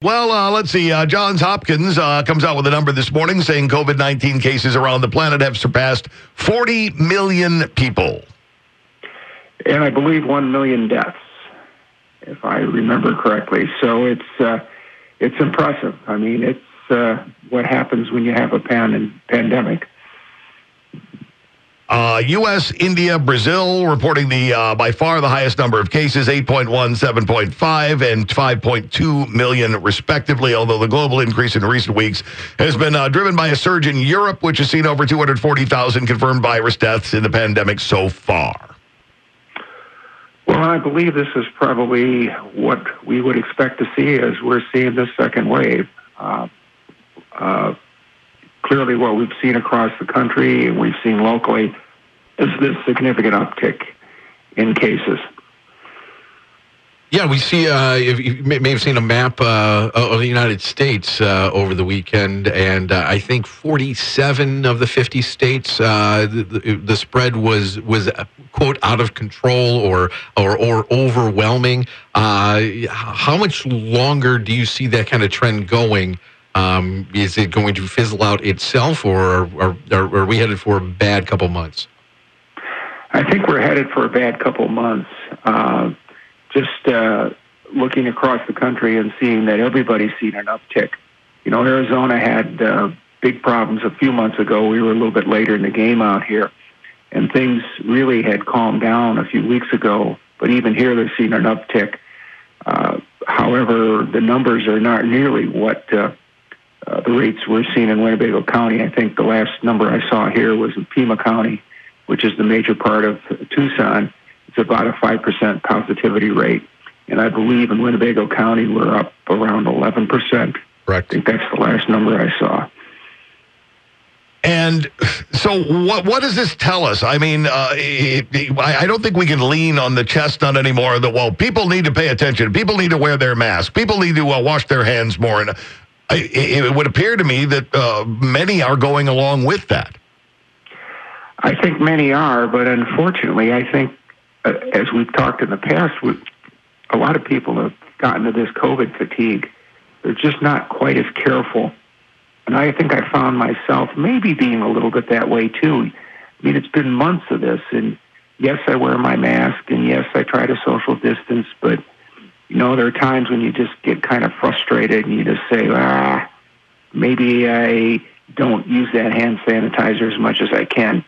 Well, let's see. Johns Hopkins comes out with a number this morning saying COVID-19 cases around the planet have surpassed 40 million people. And I believe 1 million deaths, if I remember correctly. So it's impressive. I mean, it's what happens when you have a pandemic. U.S., India, Brazil reporting the by far the highest number of cases, 8.1, 7.5, and 5.2 million respectively, although the global increase in recent weeks has been driven by a surge in Europe, which has seen over 240,000 confirmed virus deaths in the pandemic so far. Well, I believe this is probably what we would expect to see as we're seeing this second wave. Clearly what we've seen across the country and we've seen locally is this significant uptick in cases. Yeah, we see, you may have seen a map of the United States over the weekend, and I think 47 of the 50 states, the spread was quote, out of control or overwhelming. How much longer do you see that kind of trend going? Is it going to fizzle out itself, or are we headed for a bad couple months? I think we're headed for a bad couple months. Just looking across the country and seeing that everybody's seen an uptick. You know, Arizona had big problems a few months ago. We were a little bit later in the game out here, and things really had calmed down a few weeks ago. But even here, they're seeing an uptick. However, the numbers are not nearly what the rates we're seeing in Winnebago County. I think the last number I saw here was in Pima County, which is the major part of Tucson. It's about a 5% positivity rate. And I believe in Winnebago County, we're up around 11%. Correct. I think that's the last number I saw. And so what does this tell us? I mean, I don't think we can lean on the chestnut anymore that, well, people need to pay attention. People need to wear their masks. People need to wash their hands more. And it would appear to me that many are going along with that. I think many are, but unfortunately, I think, as we've talked in the past, a lot of people have gotten to this COVID fatigue. They're just not quite as careful. And I think I found myself maybe being a little bit that way, too. I mean, it's been months of this, and yes, I wear my mask, and yes, I try to social distance, but, you know, there are times when you just get kind of frustrated, and you just say, maybe I don't use that hand sanitizer as much as I can.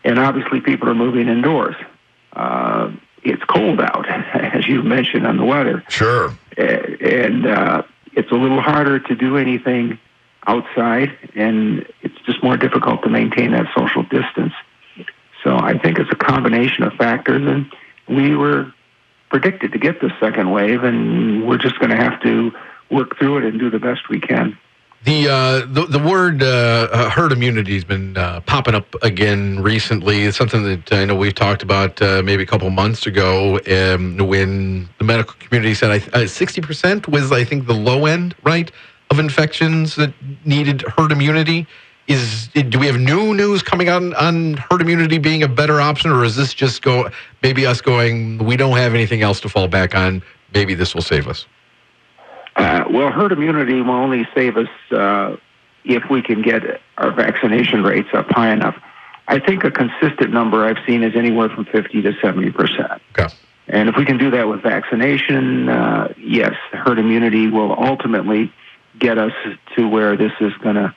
And obviously, people are moving indoors. It's cold out, as you mentioned on the weather. Sure. And it's a little harder to do anything outside, and it's just more difficult to maintain that social distance. So I think it's a combination of factors, and we were predicted to get this second wave, and we're just going to have to work through it and do the best we can. The word herd immunity has been popping up again recently. It's something that I know we've talked about maybe a couple months ago when the medical community said 60% was, I think, the low end, right, of infections that needed herd immunity. Do we have new news coming out on herd immunity being a better option, or is this just maybe us going, we don't have anything else to fall back on, maybe this will save us? Well, herd immunity will only save us if we can get our vaccination rates up high enough. I think a consistent number I've seen is anywhere from 50 to 70%. Okay. And if we can do that with vaccination, yes, herd immunity will ultimately get us to where this is going to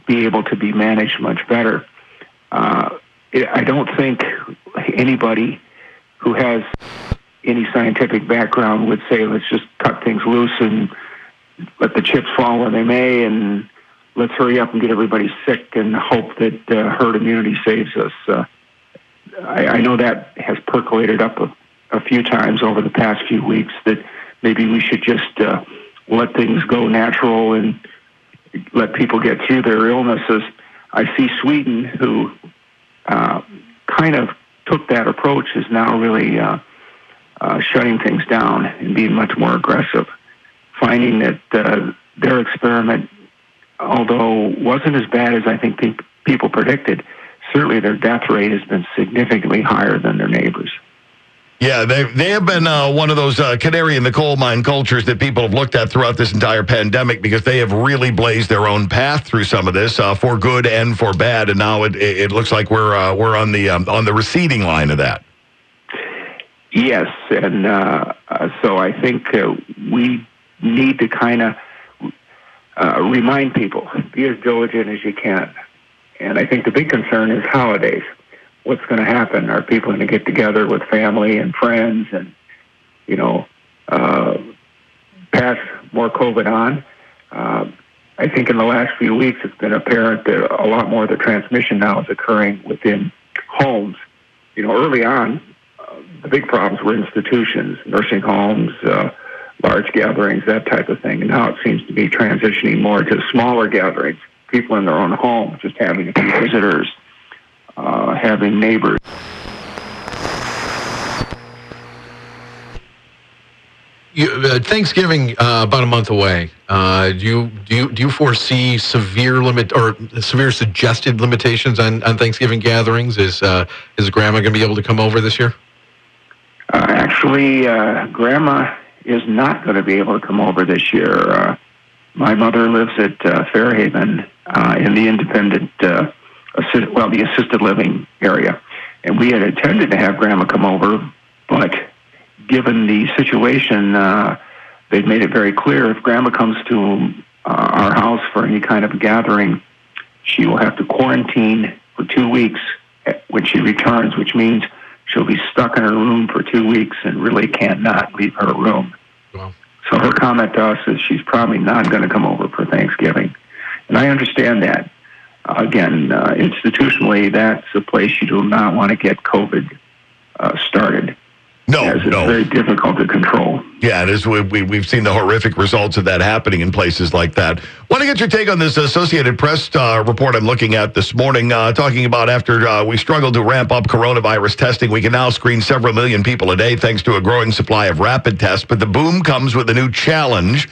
be able to be managed much better. I don't think anybody who has any scientific background would say, let's just cut things loose and let the chips fall where they may, and let's hurry up and get everybody sick and hope that herd immunity saves us. I know that has percolated up a few times over the past few weeks, that maybe we should just let things go natural and let people get through their illnesses. I see Sweden, who kind of took that approach, is now really shutting things down and being much more aggressive, finding that their experiment, although wasn't as bad as I think people predicted, certainly their death rate has been significantly higher than their neighbors. Yeah, they have been one of those canary in the coal mine cultures that people have looked at throughout this entire pandemic because they have really blazed their own path through some of this for good and for bad, and now it looks like we're on the receding line of that. Yes, and so I think we need to kind of remind people, be as diligent as you can. And I think the big concern is holidays. What's going to happen? Are people going to get together with family and friends and, pass more COVID on? I think in the last few weeks it's been apparent that a lot more of the transmission now is occurring within homes. Early on, the big problems were institutions, nursing homes, large gatherings, that type of thing. And now it seems to be transitioning more to smaller gatherings, people in their own home, just having a few visitors, having neighbors. Thanksgiving about a month away. Do you foresee severe suggested limitations on Thanksgiving gatherings? Is Grandma going to be able to come over this year? Actually, Grandma is not going to be able to come over this year. My mother lives at Fairhaven in the independent, the assisted living area. And we had intended to have Grandma come over, but given the situation, they've made it very clear if Grandma comes to our house for any kind of gathering, she will have to quarantine for 2 weeks when she returns, which means she'll be stuck in her room for 2 weeks and really can't not leave her room. Wow. So her comment to us is she's probably not going to come over for Thanksgiving. And I understand that. Again, institutionally, that's a place you do not want to get COVID started. No, as it's very difficult to control. Yeah, it is. We've seen the horrific results of that happening in places like that. Want to get your take on this Associated Press report I'm looking at this morning, talking about after we struggled to ramp up coronavirus testing, we can now screen several million people a day thanks to a growing supply of rapid tests. But the boom comes with a new challenge,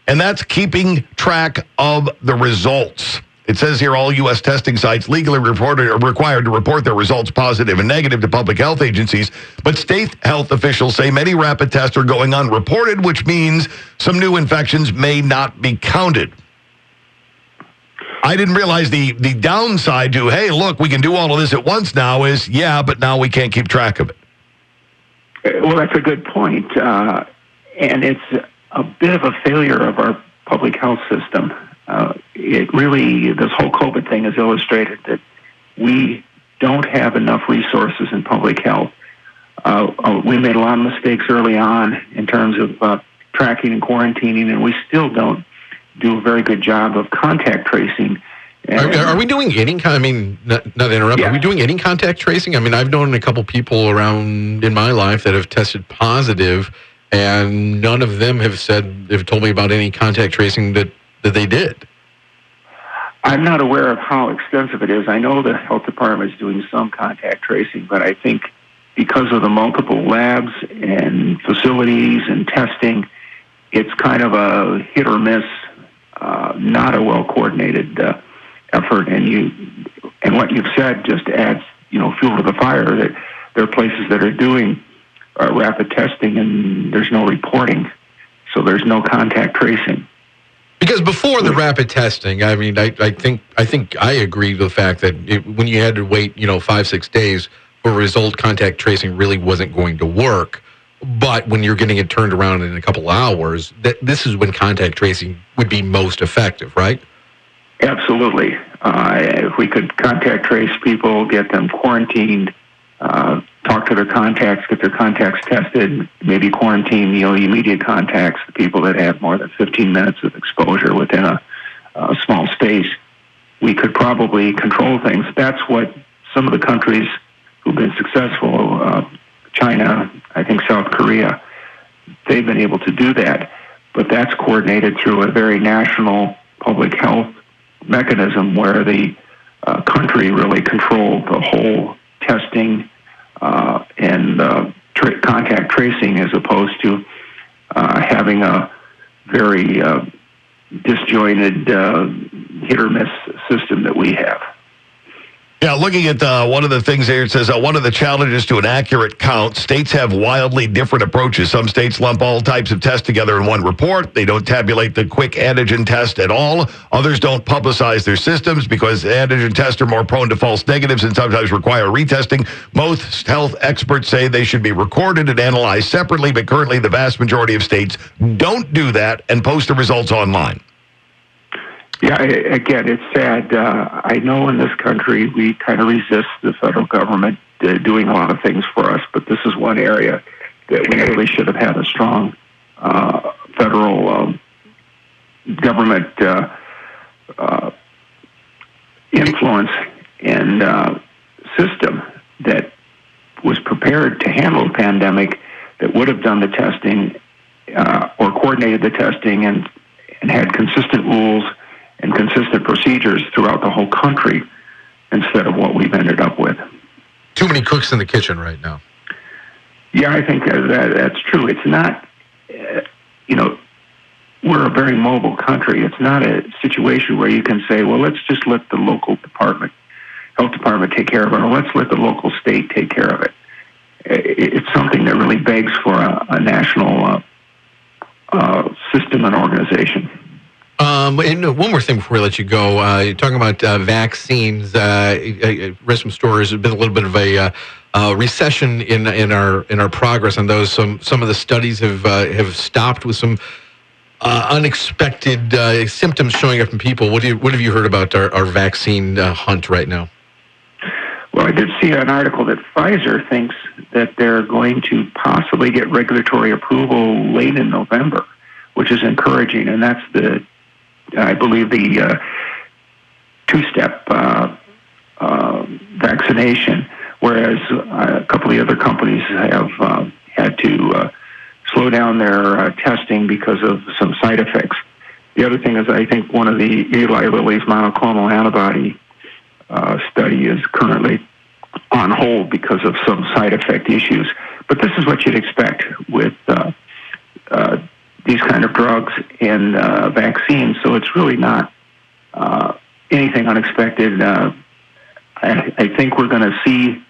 and that's keeping track of the results. It says here all U.S. testing sites legally are required to report their results positive and negative to public health agencies, but state health officials say many rapid tests are going unreported, which means some new infections may not be counted. I didn't realize the downside to, hey, look, we can do all of this at once now is, yeah, but now we can't keep track of it. Well, that's a good point. And it's a bit of a failure of our public health system. This whole COVID thing has illustrated that we don't have enough resources in public health. We made a lot of mistakes early on in terms of tracking and quarantining, and we still don't do a very good job of contact tracing. Are we doing any not to interrupt, Yeah. Are we doing any contact tracing? I mean, I've known a couple people around in my life that have tested positive, and none of them have told me about any contact tracing that they did. I'm not aware of how extensive it is. I know the health department is doing some contact tracing, but I think because of the multiple labs and facilities and testing, it's kind of a hit or miss, not a well-coordinated effort. And what you've said just adds, fuel to the fire. That there are places that are doing rapid testing and there's no reporting, so there's no contact tracing. Because before the rapid testing, I think I agree with the fact that when you had to wait, 5-6 days for a result, contact tracing really wasn't going to work. But when you're getting it turned around in a couple hours, this is when contact tracing would be most effective, right? Absolutely. If we could contact trace people, get them quarantined, talk to their contacts, get their contacts tested, maybe quarantine the immediate contacts, the people that have more than 15 minutes of exposure within a small space, we could probably control things. That's what some of the countries who've been successful, China, I think South Korea, they've been able to do that. But that's coordinated through a very national public health mechanism where the country really controlled the whole testing and contact tracing, as opposed to having a very disjointed hit or miss system that we have. Yeah, looking at one of the things there, it says one of the challenges to an accurate count, states have wildly different approaches. Some states lump all types of tests together in one report. They don't tabulate the quick antigen test at all. Others don't publicize their systems because antigen tests are more prone to false negatives and sometimes require retesting. Most health experts say they should be recorded and analyzed separately, but currently the vast majority of states don't do that and post the results online. Yeah, again, it's sad. I know in this country we kind of resist the federal government doing a lot of things for us, but this is one area that we really should have had a strong federal government influence and system that was prepared to handle the pandemic, that would have done the testing or coordinated the testing and had consistent rules and consistent procedures throughout the whole country instead of what we've ended up with. Too many cooks in the kitchen right now. Yeah, I think that's true. It's not, we're a very mobile country. It's not a situation where you can say, well, let's just let the local health department take care of it, or let's let the local state take care of it. It's something that really begs for a national system and organization. And one more thing before we let you go. You're talking about vaccines. Restaurant stores have been a little bit of a recession in our progress on those. Some of the studies have stopped with some unexpected symptoms showing up in people. What have you heard about our vaccine hunt right now? Well, I did see an article that Pfizer thinks that they're going to possibly get regulatory approval late in November, which is encouraging, and that's I believe the two-step vaccination, whereas a couple of the other companies have had to slow down their testing because of some side effects. The other thing is I think one of the Eli Lilly's monoclonal antibody study is currently on hold because of some side effect issues. But this is what you'd expect with these kind of drugs and vaccines, so it's really not anything unexpected. I think we're going to see,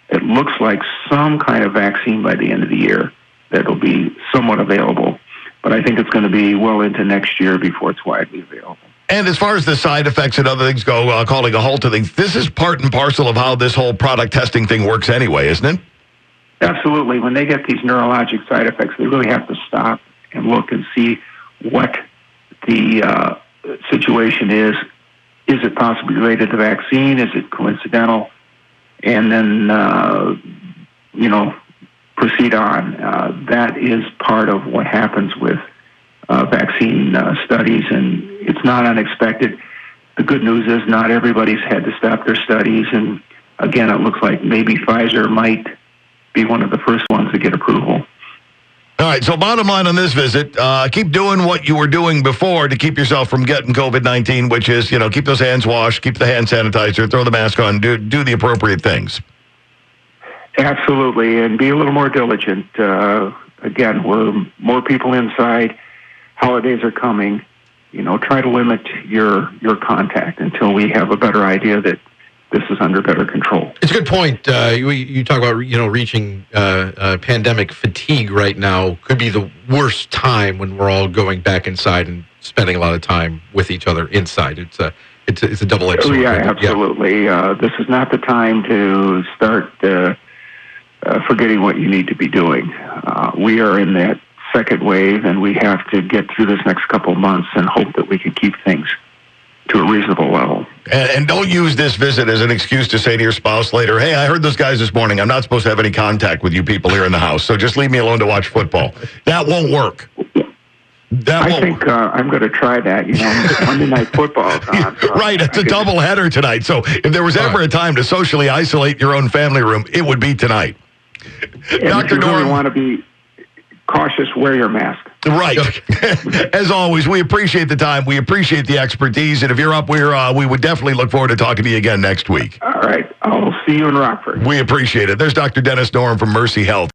it looks like, some kind of vaccine by the end of the year that'll be somewhat available, but I think it's going to be well into next year before it's widely available. And as far as the side effects and other things go, calling a halt to things, this is part and parcel of how this whole product testing thing works anyway, isn't it? Absolutely. When they get these neurologic side effects, they really have to stop and look and see what the situation is. Is it possibly related to the vaccine? Is it coincidental? And then, proceed on. That is part of what happens with vaccine studies, and it's not unexpected. The good news is not everybody's had to stop their studies, and again, it looks like maybe Pfizer might be one of the first ones to get approval. All right, so bottom line on this visit, keep doing what you were doing before to keep yourself from getting COVID-19, which is, keep those hands washed, keep the hand sanitizer, throw the mask on, do the appropriate things. Absolutely, and be a little more diligent. Again, we're more people inside. Holidays are coming. Try to limit your contact until we have a better idea that this is under better control. It's a good point. You talk about reaching pandemic fatigue right now. Could be the worst time when we're all going back inside and spending a lot of time with each other inside. It's a double-edged sword. Oh yeah, absolutely. Yeah. This is not the time to start forgetting what you need to be doing. We are in that second wave, and we have to get through this next couple of months and hope that we can keep things to a reasonable level. And don't use this visit as an excuse to say to your spouse later, hey, I heard those guys this morning. I'm not supposed to have any contact with you people here in the house, so just leave me alone to watch football. That won't work. I think I'm going to try that. Monday Night Football is on. So right, it's a doubleheader tonight. So if there was ever a time to socially isolate your own family room, it would be tonight. And Dr. if you Norem, really want to be cautious, wear your mask. Right. As always, we appreciate the time. We appreciate the expertise. And if you're up, we would definitely look forward to talking to you again next week. All right. I'll see you in Rockford. We appreciate it. There's Dr. Dennis Norem from MercyHealth.